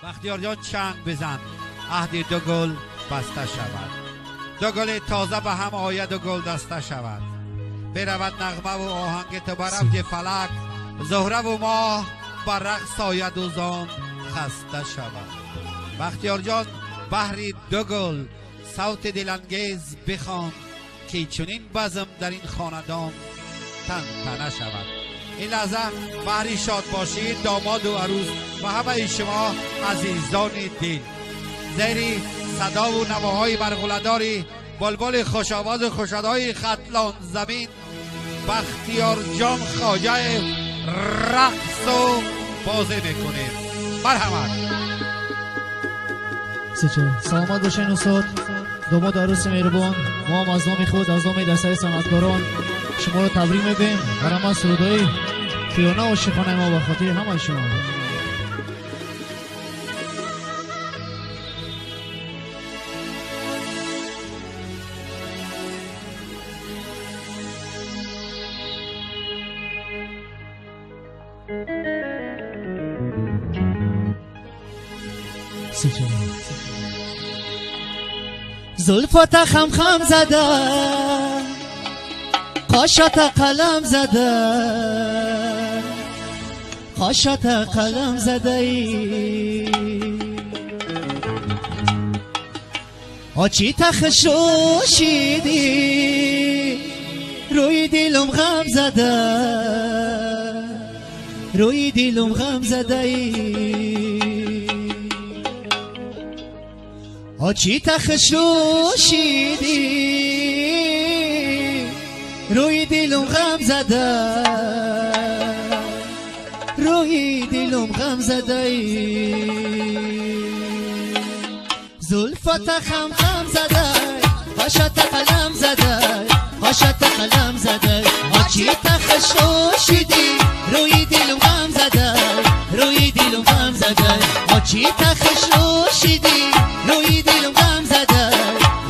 بختیار جان چنگ بزن عهد دو گل بسته شود، دو گل تازه به هم آید و گل دسته شود. برود نغمه و آهنگ تو برفت فلک، زهره و ماه بر رقص آید و زان خسته شود. بختیار جان بحری دو گل صوت دلانگیز بخوان که چنین بزم در این خاندان تن تنه شود. این لحظه بحری شاد باشید داماد و عروس و همه شما عزیزان دل. زیری صدا و نواهای برغلداری بلبل خوشاواز و خوشادهای خطلان زمین بختیار جان خواجه رقص و بازی میکنیم. مرحمت. سلامت باشین استاد، داماد عروس مهربان. ما هم از نام خود از نام دسته صنعتکاران شما رو تبریک میگیم. برام سرودای کیانا و شیخانه ما به خاطر همه شما. زلفات خم خم زده، قاشات قلم زده، قاشات قلم زده ای آچی تخشوشیدی روی دلم غم زده، روی دلم غم زده ای آچی تخشوشیدی روی دلم غم زده، روی دلم غم زده ای زلفات خم خم زده، قاشات قلم زده، قاشات قلم زده آچی تخشوشیدی روی دلم غم زده، روی دلم غم زده آچی تخشوشیدی روی دلم غم زده،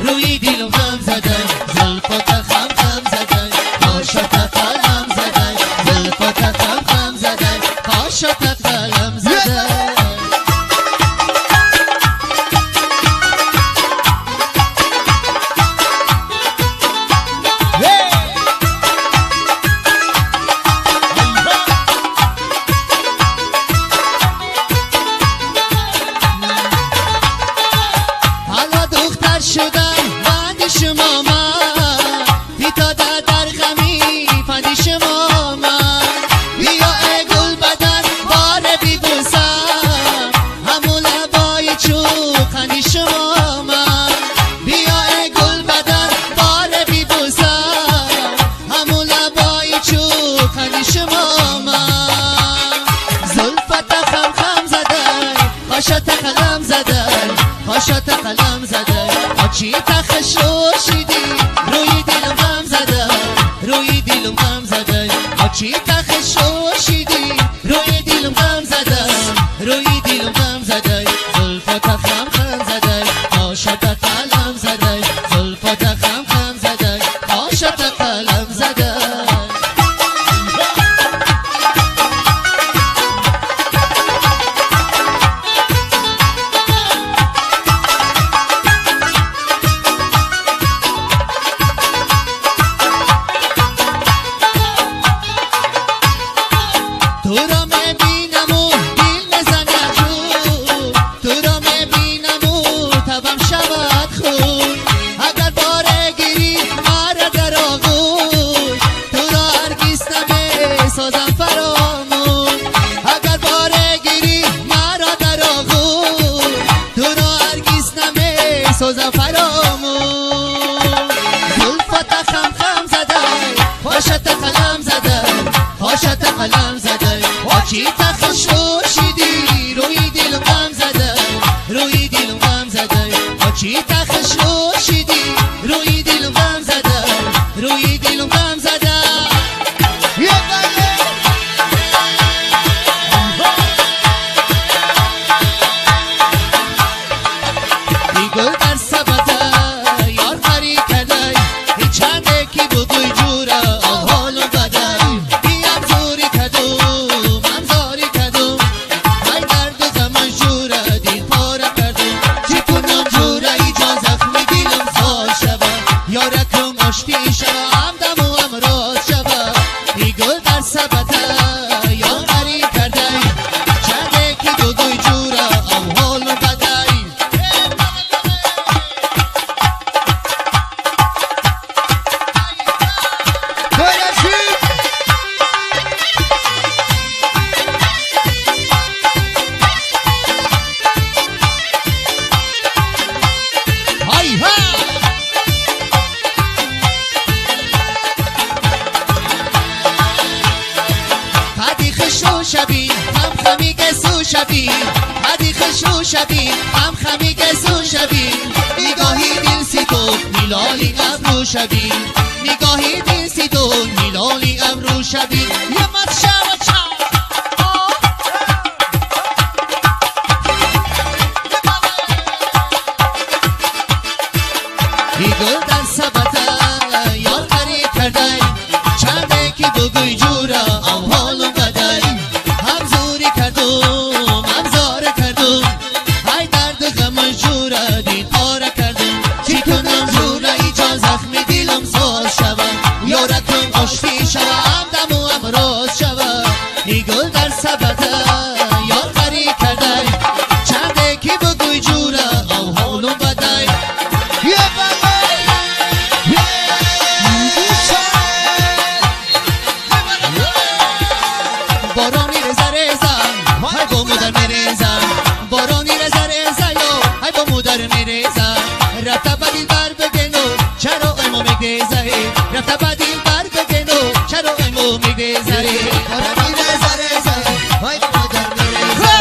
روی دلم غم زده زلفات خم خم زده، قاشات قلم زده، زلفات خم خم زده، قاشات قلم زده. قاشات قلم زده آچی تخشوشیدی روی دلم غم زده، روی دلم غم زده آچی تخشوشیدی روی دلم غم زده، روی دلم غم زده زلفات خم خم زده، قاشات قلم زده، زلفات خم خم زده، قاشات قلم زده. سوزم فرامون زلفات خم خم زده، قاشات قلم زده، قاشات قلم زده آچی تخشوشیدی روی دلم غم زده، روی دلم غم زده آچی تخشوشیدی روی دلم غم زده، روی دلم غم زده. گل در سبته یار خری کدای چنده کی بگوی جورا حالو بدای بیم زوری کدو من زاری کدو بگوی جورا او حال و بدای های ها هدی خشو شبی هم خمی گسو شبی هدی خشو شبی هم خمی گسو شبی نگاهی دل سی تو میلالی ابرو شبی نگاهی دل سی تو میلالی ابرو شبی یه مت شب چا ای گل در سبته یار قری کرده چنده کی بگوی جورا او حالو بدای هم زوری کردم هم زاره کردم های درد غم جورا دید پاره کردم چی کنم جورا ایجا زخمی دیلم ساز شوم یارکم آشتی شوم دمو امراض شوم ای گل در سبته یار قری کرده چنده کی بگوی جورا او حالو بدای بارانی رزا رزا های با مادر میرزا بارانی رزا رزا یو های با مادر میرزا رفته با دیل بر بگنو چرا ایمو میگذه رفته با دیل بر بگنو چرا ایمو میگذه بارانی رزا رزا های با مادر میرزا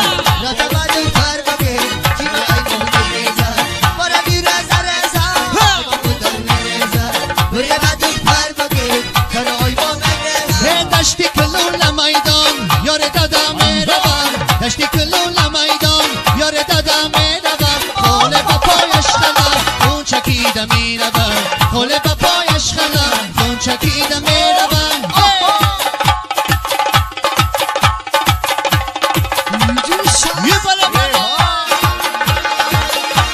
رفته با دیل بر بگنو چرا ایمو میگذه بارانی رزا رزا های با مادر میرزا رفته با دیل بر بگنو چرا ایمو میگذه دشتی کلون میدان یار دادا میروم دشتی کلون میدان یار دادا میروم خاله با پایش خلم اون چکیده میروم خاله با پایش خلم اون چکیده میروم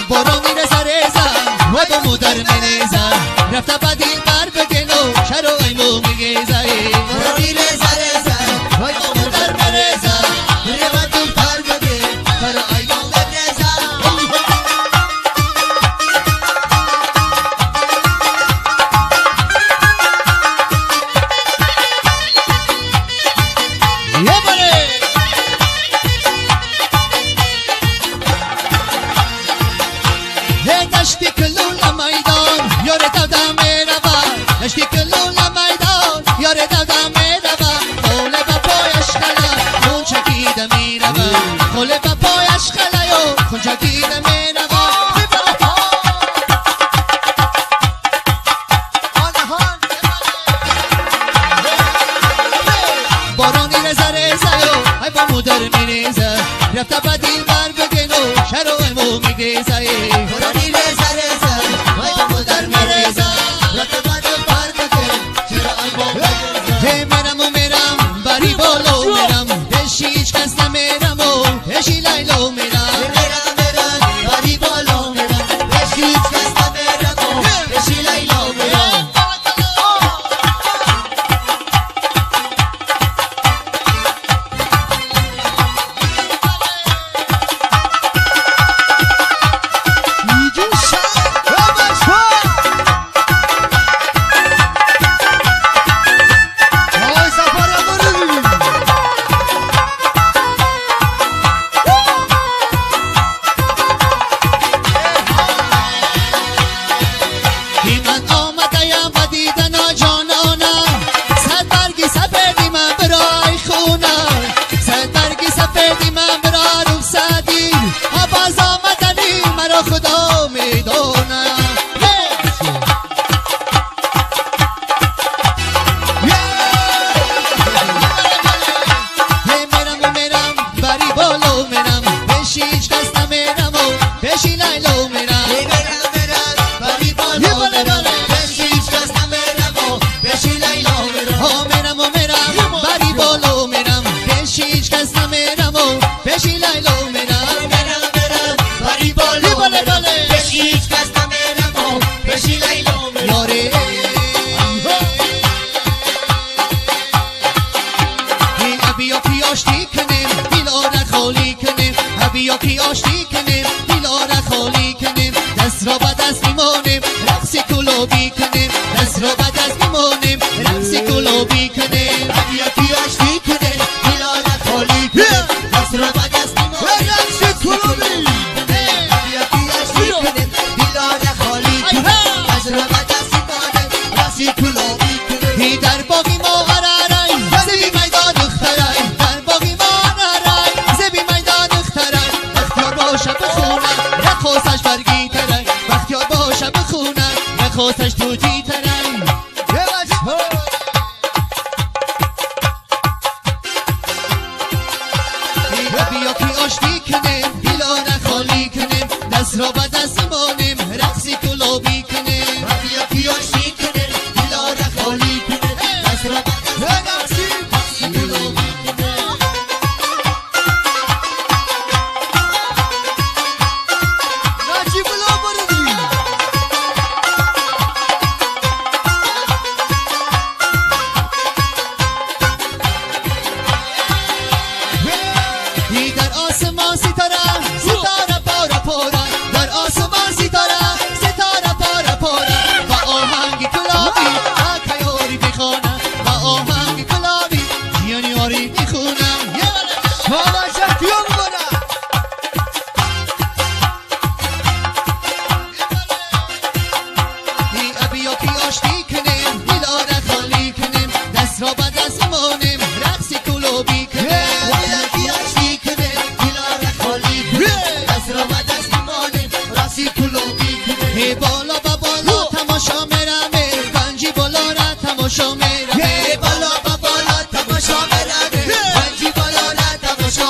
بارانی رزا رزا و با مادر میرزا رفته با دیل بر بگنو چرا ایمو میگذه بارانی رزا رزا های با مادر میرزا رفته با دیل بر بگنو چرا ایمو میگذه یه باره دشتی کلون میدان یار دادا میروم دشتی کلون میدان یار دادا میروم خاله با پایش خلا خون چکیده میروم خاله با پایش خلا خون چکیده میروم بارانی رزا رزا های با مادر میرزا رفته با دیل بر بگنو چرا ایمو میگذه بارانی رزا رزا های با مادر میرزا رفته با دیل بر بگنو چرا ایمو میگذه میرم و میرم بری بالو میرم دشی هیچ کس نمیرم و دشی لیلو میرم میرم میرم باری بالو میرم بشی هیچ کس نمیرم بشی لیلا میرم پیشی لیلو میرم برم بری بالا بیا که آشتی کنیم دیلا را خالی کنیم دست را به دست میمانیم رقص کلوبی کنیم دست را به دست میمانیم رقص کلوبی کنیم بیا که آشتی کنیم دیلا را خالی کنیم دست را به دست میمانیم رقص کلوبی کنیم بیا که آشتی کنیم دیلا را خالی کنیم دست را به دست میمانیم رقص کلوبی کنیم هی در باقی ما هرارای زبی میدان اخترای در باقی ما هرارای زبی میدان اخترای اختیار باشه بخونم رخوصش برگی ترای اختیار باشه بخونم رخوصش توتی ترای بیا که آشتی کنیم دیلا را خالی کنیم دست را به دست مانیم رقصی کلوبی کنیم بیا که آشتی کنیم دیلا را خالی کنیم دست را به دست رقص کلوبی کنیم ناچی بلا بردی هی در آسمان ستاره ستاره پاره پاره در آسمان ستاره ستاره پاره پاره با آهنگ گلابی آکایوری میخونم با آهنگ گلابی جیانیاری میخونم ماما شکیو ببرم هی بیا که آشتی کنیم دیلا را خالی کنیم دست را به دست مانیم رقص کلوبی کنیم بیا که آشتی کنیم دیلا را خالی کنیم دست را به دست میمانیم رقص کلوبی کنیم هی بالا با بالا تماشا میرمه گنجی بالا را تماشا میرمه بالا با بالا تماشا برمه بنجی بالا را تماشا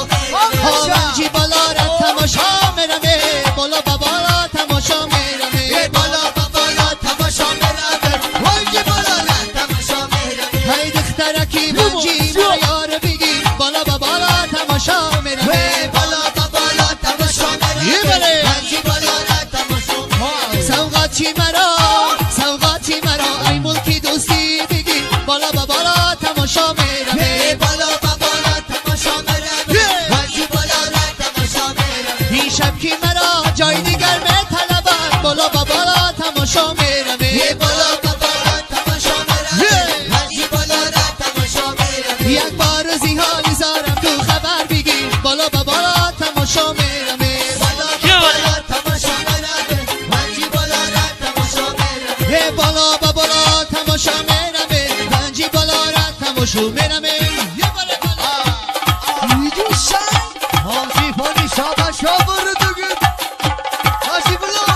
گنجی بالا را تماشا میرمه بالا با بالا تماشا میرمه بالا با بالا تماشا برمه بنجی بالا را تماشا برمه هی دخترکی گنجی مرا یار بگی بالا با بالا تماشا میرمه بالا با بالا تماشا یه برمه بله. بنجی بالا را تماشا سوقاتی مرا ای ملکی دوستی بگی بالا با بالا تماشا میرمه بالا با بالا تماشا برمه بنجی بالا را تماشا برمه این شب کی مرا جای دیگر میطلبد بالا با بالا تماشا میرمه بالا با بالا تماشا برمه بنجی بالا را تماشا برمه یک بار زیحالی زارم تو خبر بگی بالا با بالا تماشا میرمه بالا با بالا تماشا برمه بنجی بالا را تماشا برمه بالا با بالا تماشا میرمه گنجی بالا را تماشا میرمه یه بار بالا میدوشن آسی پانی شابا شابا رو دوگید آسی بلو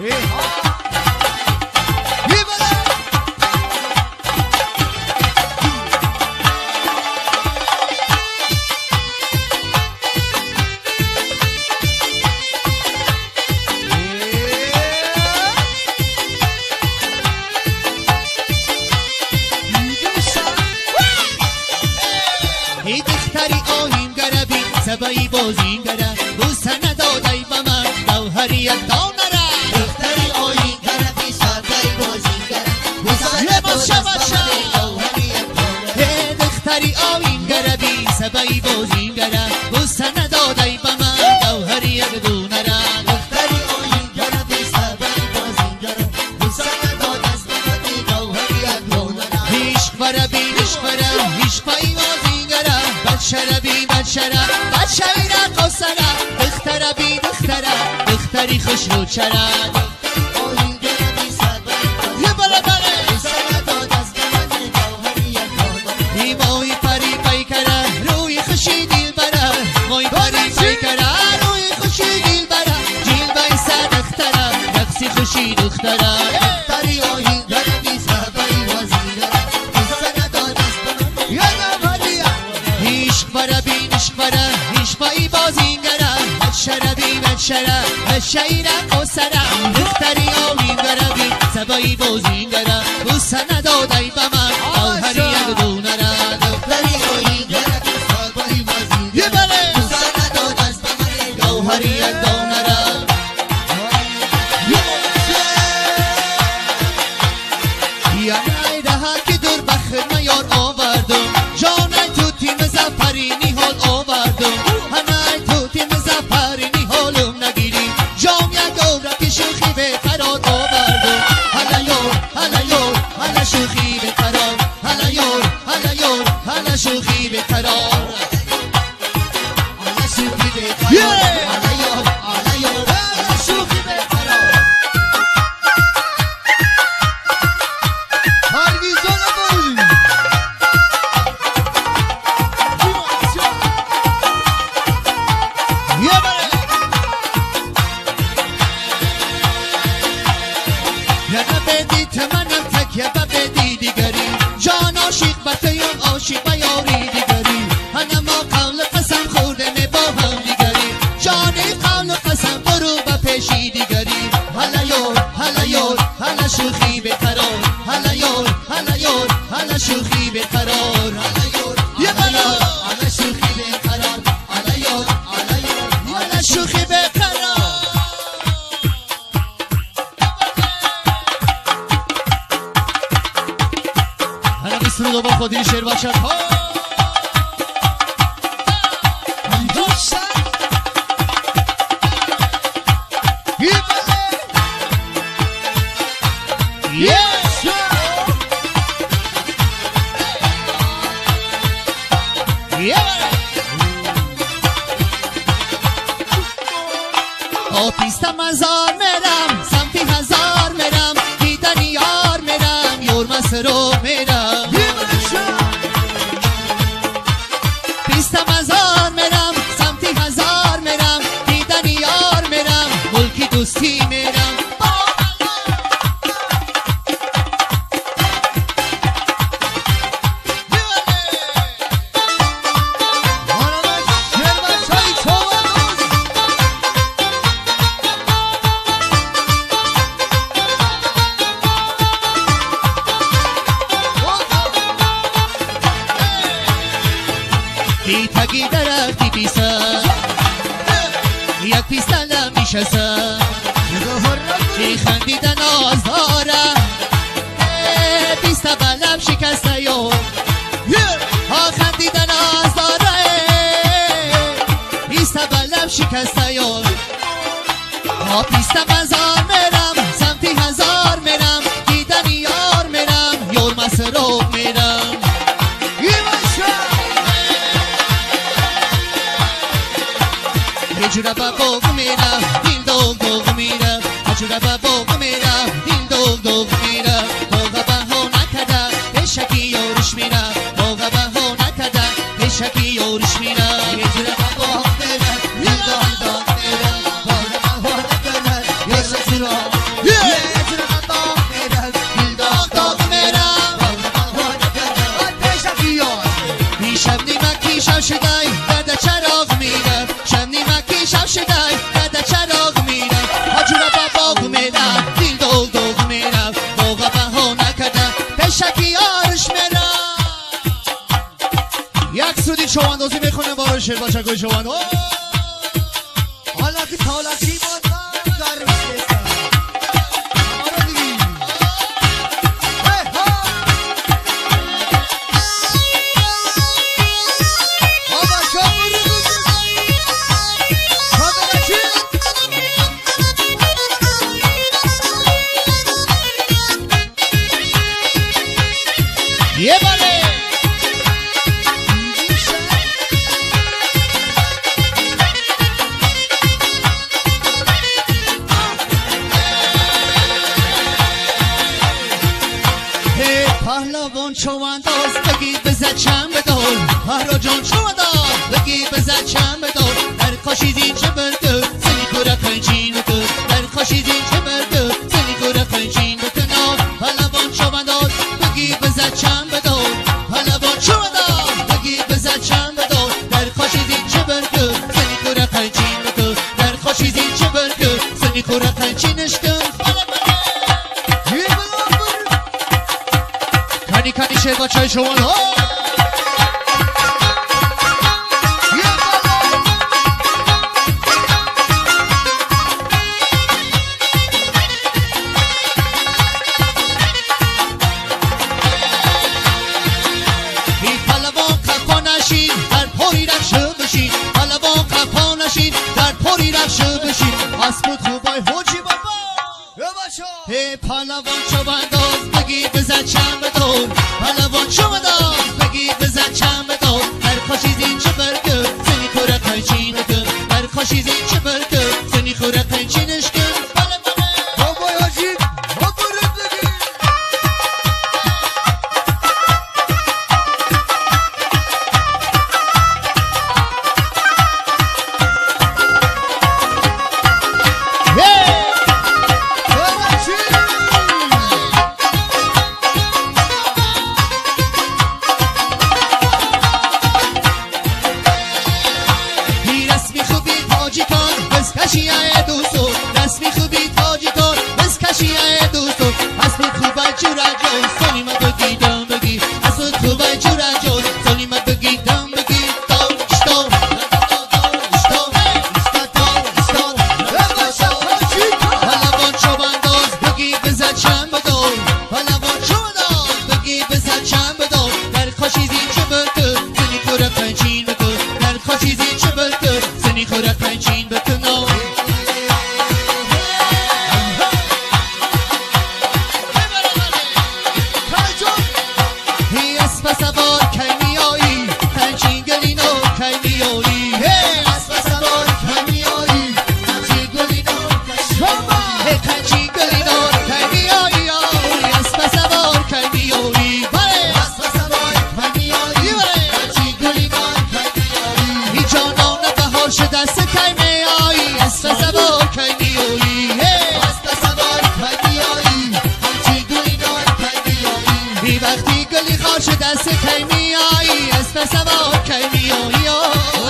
یه بله ای دختری آهیم گربی سبایی بازین گره بوسه ندادی به من گوهری یک دانه را دختری آیین گرفی سادای بازی گرم یه باشه باشه ای دختری آهیم گربی سبایی بازین گره بوسه ندادی به من گوهری یک دانه را دختری آیین گرفی سادای بازی گرم بوسه نداد از من گوهری یک دونه عشق بربی عشق برم عشق پایی بازین گره بد شربی بد شرم بد شوی را قصره دختره بی دختره دختری خوش رو چره آیین گرفی سادای بازی یه بالا بله بوسه نداد از من گوهری یک دونه ای مای پری پیکره روی خوشی دیل بره مای پری پیکره روی خوشی دیل بره جیل بای صدختره رقصی خوشی دختره دختری آیین گرفی سادای بازی گرم بوسه نداد از من یا نمالیا عشق بره بین عشق بره عشق پایی بازینگره بد شربی بد شره بد شیر قصره دختری آوین بره بین سبایی بازینگره بوسه ندادی به من گوهری یک دونه را دختری آیین گرفی سادای بازی یه بله بوسه نداد از من گوهری یک دونه را یا نای رها که دور بخر میار آب حالا شوخی به قرار حالا شوخی به قرار حالا یار حالا یار حالا شوخی به قرار هرگیزا نبود یا نبدی تمنم تکیه بدی دیگری جان عاشق بتیم عاشق و یاری دیگری هنما قول قسم خوردن با هم دیگری جانی قول قسم برو با پیشی دیگری حالا یار حالا شوخی به قرار حالا یار حالا شوخی به قرار حالا یار حالا شوخی به قرار حالا یار حالا شوخی به قرار حالا بسرود و با خودی شعر و شب ها پیستم هزار میرم سمتی هزار میرم دیدن یار میرم یور مسرو میرم پیستم هزار میرم سمتی هزار میرم دیدن یار میرم ملکی دوستی میرم تگی درختی پیسم یک پیستلم میشستم خندیدن آز دارم پیست بلم شکسته یو ها خندیدن آز داره پیست بلم شکسته یو ها پیستم هزار میرم سمتی هزار میرم دیدن یار میرم یور مسروب میرم جورا با بوق میرم دیل دوگ دوگ میرم جورا با بوق میرم دیل دوگ دوگ میرم موقع بها نکده پیشکی یورش میرم موقع بها نکده پیشکی یورش میرم جورا با بوق میرم دیل دوگ دوگ میرم موقع بها نکده پیشکی جورا با بوق میرم دیل دوگ دوگ میرم موقع بها نکده پیشکی یورش شب نیمکی شب شدای درد چراغ میرم شب نیمکی شب شدای درد چراغ میرم جورا با بوق میرم دیل دوگ دوگ میرم موقع بها نکده پیشکی یارش میرم یک سودی شواندازی میخونه بارو شعر باشه گوی شواند حالا که تالاشی بود در میشستم آره دیگی آبا شامو رو یه باله پهلوان چو انداز بگی بزد چند بدار هر جان چو انداز بگی بزد چند بدار در کاشیدین چه برده سنی کورا کنچین بکن در کاشیدین چه برده سنی کورا کنچین بکن پهلوان چو انداز بگی بزد چند بدار پهلوان چو انداز بگی بزد چند بدار در کاشیدین چه برده سنی کورا کنچین بکن در کاشیدین چه برده سنی کورا کنچینش کن کنی کنی شعر با چای شما ها بی پلوان کفا نشین در پوری رفشه بشین پلوان کفا نشین در پوری رفشه بشین اسمت خوبای حجی بابا هی پهلوان چو انداز بگی بزد چند بدون پهلوان چو انداز بگی بزد چند جون سلیمت بگیدم بگیدم اشتو حالا بان شو بنداز بگی بزد چند بدون حالا بان شو بنداز بگی بزد چند بدون در خاشیزی چه بکن زنی خوره پنچین بکن در خاشیزی چه بکن زنی خوره پنچین بکن هی اسب سوار کی میایی پنچین گلینو کی میایی اسب سوار کی میایی پنچین گلینو هی پنچین گلینو کی میایی اسب سوار کی میایی اسب سوار کی میایی پنچین گلینو کی میایی هی جانان بهار شده است کی میایی اسب سوار کی میایی اسب سوار کی میایی پنچین گلینو کی میایی هی وقتی گلی خار شده است کی میایی اسب سوار کی میایی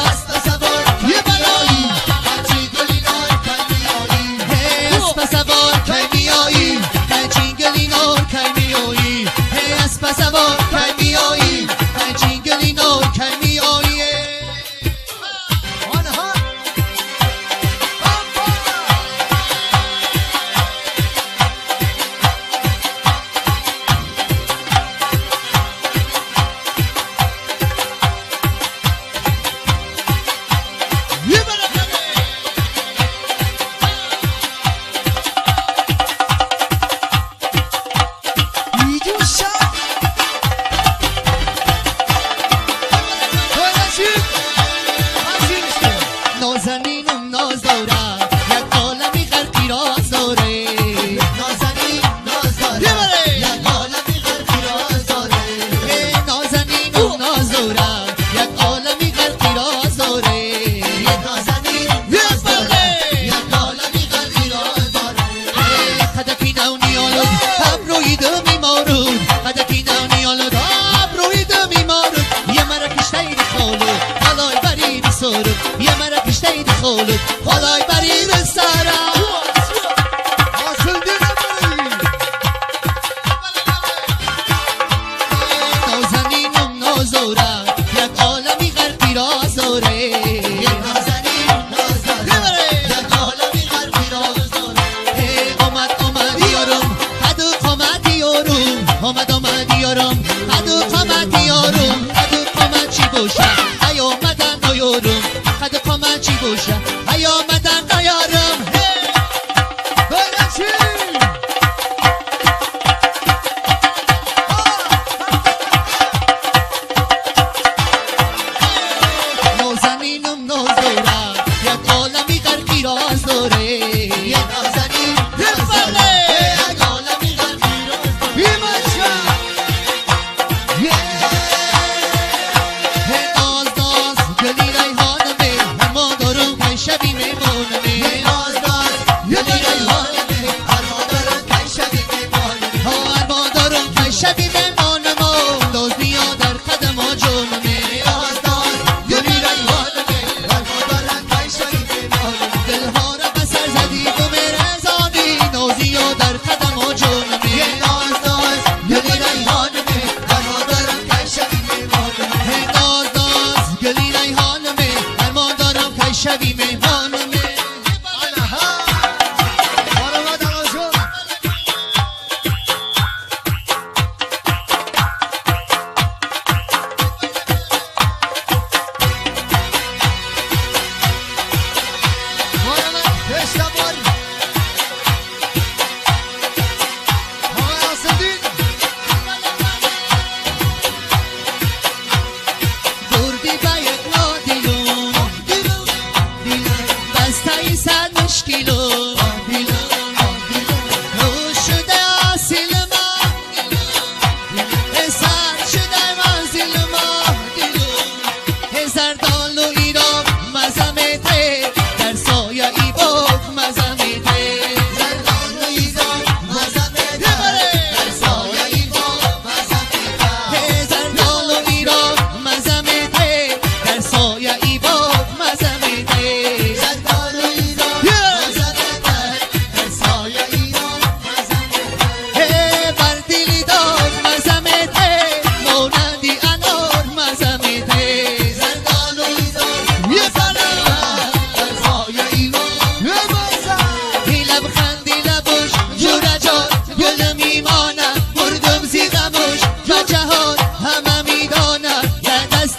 اسب سوار کی میایی پنچین گلینو کی میایی اسب سوار کی میایی پنچین گلینو کی میایی اسب سوار کی میایی پنچین گلینو کی میایی آنها نازنینم ناز داره یک عالمی غرقی راز داره نازنین ناز داره یک عالمی غرقی راز داره نازنینم ناز داره یک عالمی غرقی راز داره نازنین ناز داره یک عالمی غرقی راز داره خدکی نونی آلود ابروی دمی مارود خدکی نونی آلود ابروی دمی مارود یه مرکش تیری خالود حالای برید سرود یه مرکش تیری خالود حالای برید سرم نازنینم نازوره یک عالمی غرقی راز داره نازنین ناز داره یک عالمی غرقی راز داره آمد یارم هدو قامت یارم آمد یارم هدو قامت یارم هدو قامت چی باشه ای آمدن نیارم هدو قامت چی باشه ای آمدن نیارم نازنینم ناز داره یک عالمی غرقی راز داره نازنین ناز داره یک عالمی غرقی راز داره ناز ناز گلی ریحانمه اما دارم پیش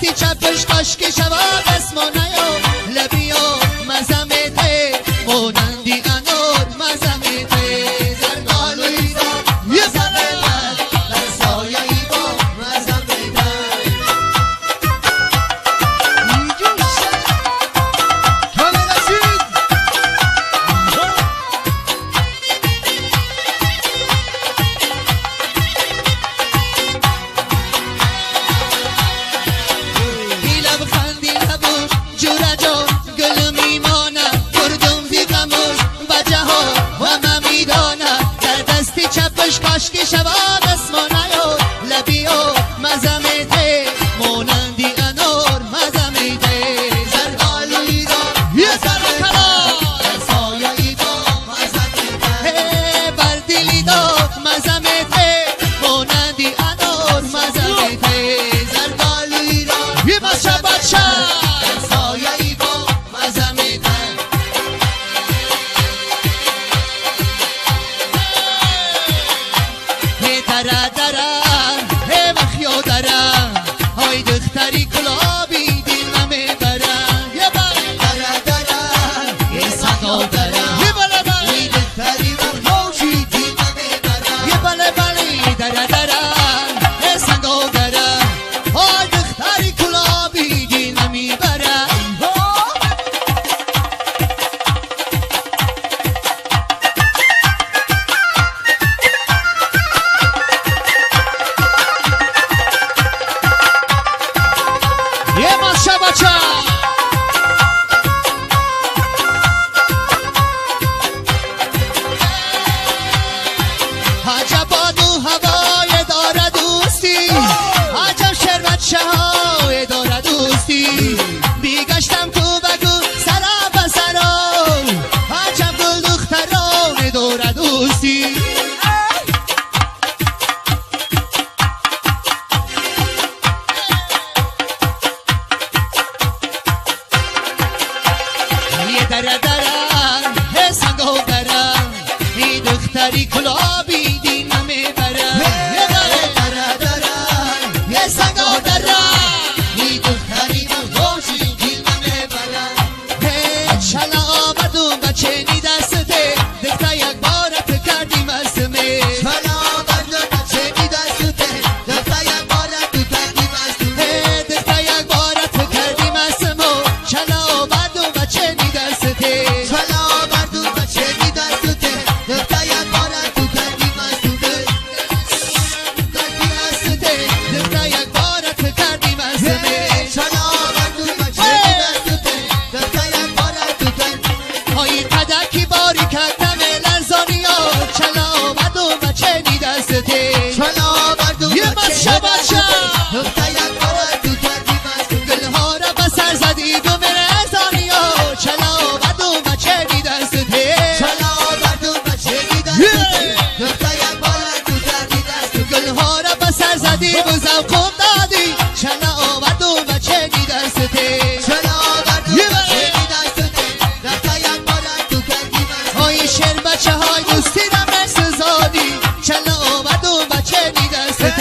دستی چپش کاشکی شود اسمو نیو لبیو مزمیته مونندی انور مزمیته زرگالوی دا مزمیتر در سایه ای با مزمیتر کامل رسید دیلم خندی نبود جورا جون گل میمانم گردم بی غموش بجه ها و من میدانم در دستی چپش کاشکی شود اسمو نیو لبیو مزمیته مونندی انور مزمیته زرگالوی دا مزمیتر در سایه ای با مزمیتر بردیلی داد مزمیته مونندی انور مزمیته زرگالوی دا یه بچه بچه در سایه ای با مزمیتر هی دره دره هی مخیو دره های دختری کلابی دیل نمیبره یه بله دره دره یه سگا دره یه بله بله ای دختری مرموشی دیم میبره یه بله بله دره دره هی سنگو دره های دختری کلابی دیل نمیبره یه بچه بچه عجب بادو هوای داره دوستی عجب شربت شهای داره دوستی بیگشتم تو بگو سرا به سرا عجب گل دختران داره دوستی یه دره دره هی سنگو دره ای دختری کلابی دی نمیبره یه دره دره دره یه سنگو دره ای دختری مرموشی دیم میبره هی چلا آمدون بچه نی دسته دکتا یک بارت کردیم اسمه چلا بردو بچه می دستوته دفتا یک بارت تو کردیم از تو هی دکتا یک بارت کردیم اسمو چلا آمدون بچه نی دسته چلا بردو بچه می دستوته دفتا یک بارت تو کردیم از تو کردیم استه دکتا یک بارت کردیم اسمه چلا بردو بچه می دستوته دفتا یک بارت تو کردیم های قدکی باری کردم لرزانیا چلا آمد و بچه نی دسته چلا بردو یه بچه بچه دفتا یک بارت تو کردیم از تو گلها را به سر زدید و لرزانیا چلا آمد و بچه نی دسته چلا بردو بچه می دستوته دفتا یک بارت تو کردیم از تو گلها را به سر زدی و زوقم دادی چلا آمد و بچه نی دسته چلا بردو بچه می دستوته دفتا یک بارت تو کردیم از تو های شیر بچه های دوستی را مرس زادی چلا آمد و بچه نی دسته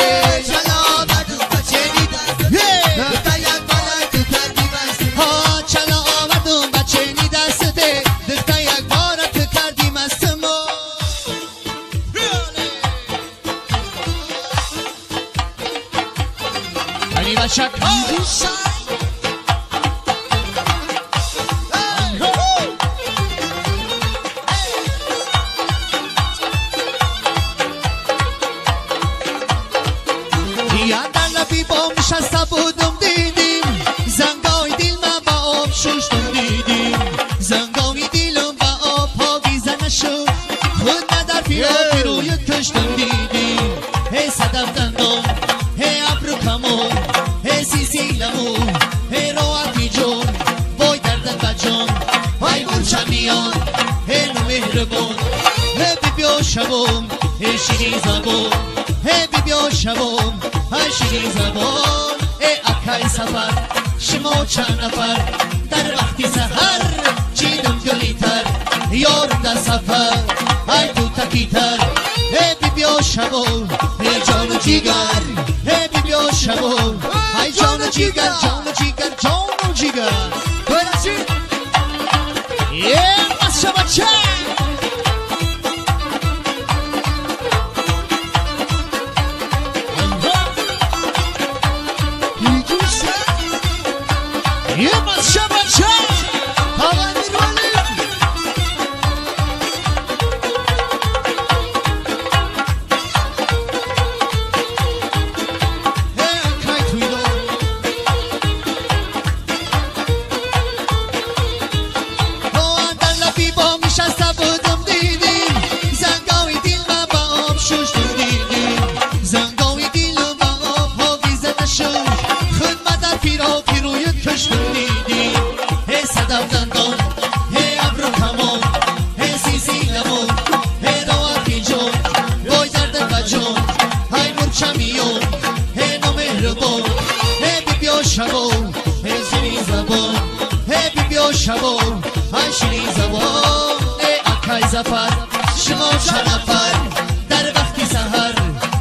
چلا بردو بچه می دستوته دفتا یک بارت تو کردیم از تو ها چلا آمد و بچه نی دسته دکتا یک بارت کردیم است ما علی بچک یا در لبی بام نشسته بودم دیدیم زنگای دیل من با آب ششتم دیدیم زنگای دیلم با آب پاویزه نشد خود ندر پیراتی روی کشتم دیدیم هی صدف دندم هی ابرو کمون هی سیسی لمون هی روحتی جون وای دردت بجان وای مرچه میان هی نو مهربون هی بی بیا شبم هی شیری زبون هی بی بیا شبم هی شیری زبون ای اکای سفر شما چند نفر در وقتی سهر چیدم گلی تر یارم در سفر ای تو تکی تر ای بی بیا شبو ای جان و جیگر ای بیا شبو ای جان و جیگر جان و جیگر جان و جیگر برسی یه مست شبا چه یه مست شبا چه آقا میروانی شبو های شیرین زبان اکای زفر شما چند نفر در وقتی سهر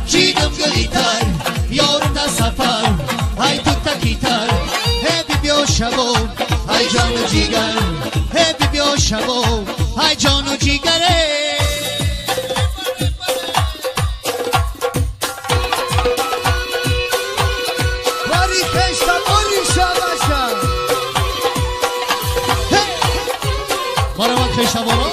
چیدم گلیتر یارم در سفر های تو تکیتر هی بیا شبو های جان و جیگر هی بیا شبو های جان و جیگره باری خشتا باری شباشا بارا من خشتا بارا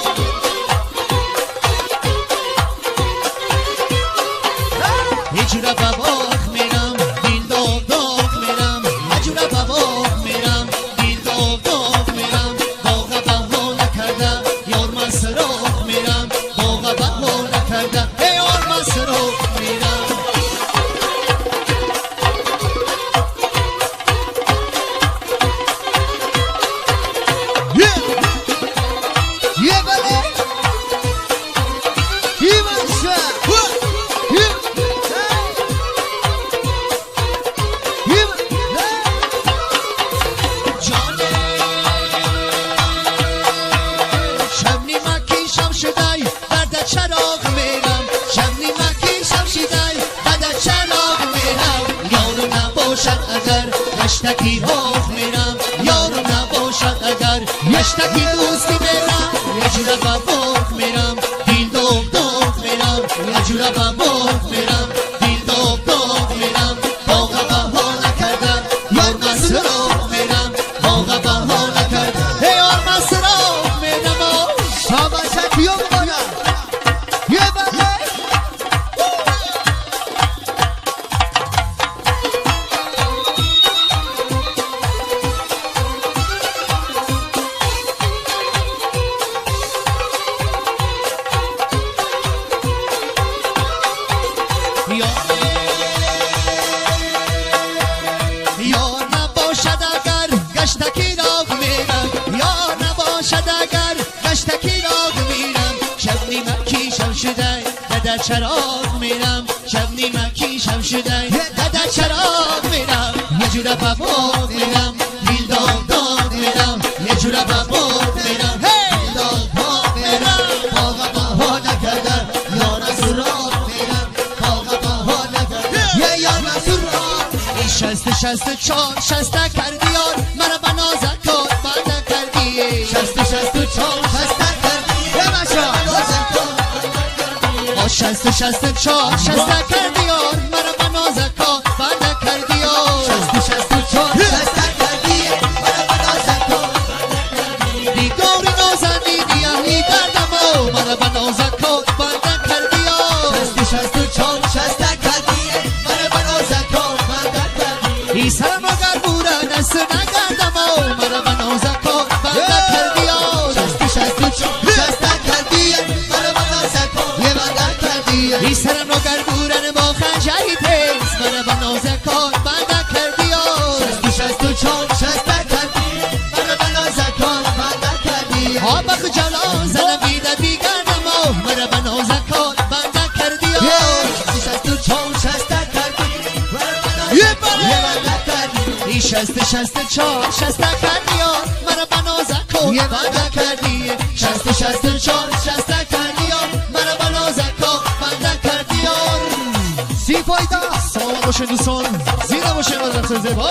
یه جورا باباک میرم دیل داغ داغ میرم یه جورا باباک میرم دیل داغ داغ میرم باغا بها نکردم یار من سراغ میرم باغا بها نکردم یار من سراغ میرم یه بله یه منشه شب نیمکی شب شدای بعد چراغ میرم شب نیمکی شب شدای بعد چراغ میرم یارو نباشد اگر مشتکی راه میرم یارو نباشد اگر مشتکی دوستی میرم یه جورا باباک میرم دیل داغ داغ میرم یه جورا باباک میرم دیل داغ داغ میرم باغا بها نکردم یار من سراغ میرم باغا بها نکردم یار من سراغ میرم شباشا بیام بالا یه بله یار نباشد اگر گشتکی راگ میرم یار نباشد اگر گشتکی راگ میرم شب نیمکی شب شده در چراغ میرم شب نیمکی شب شده در چراغ میرم یه جورا باباک میرم دیل داغ داغ میرم یه جورا باباک میرم دیل داغ داغ میرم باغا بها نکردم یار سراغ میرم باغا بها نکردم یه یار مسور شست چار شسته کردی یار مرا به نازکات بنده کردی شست چار شسته کردی یه باشا شست چار شسته کردی یار مرا به نازکات بنده کردی یار شست چار شسته کردی مرا به نازکات دیگاری نازنی اهلی دردم و مرا به نازکات بنده کردی یار شست چار شسته کردی مرا به نازکات بنده کردی ای سرم اگر بوره دست نگردم و مرا به نازکات بنده کردی یار شست چار شسته کردی مرا به نازکات یه بنده کردی ای سرم رو گرگورن با خنجری تیز مرا به نازکات بنده کردی یار شست چار شسته کردی مرا به نازکات بنده کردی آبخ جلال زنم بیده بیگردم و مرا به نازکات بنده کردی یار شست چار شسته کردی مرا به نازکات یه بله یه بنده کردی ای شست چار شسته کردی یار مرا به نازکات یه بنده کردی شست چار شسته کردی یار مرا به نازکات بنده کردی باشین دوستان زیبا باشین مدرسه زیبا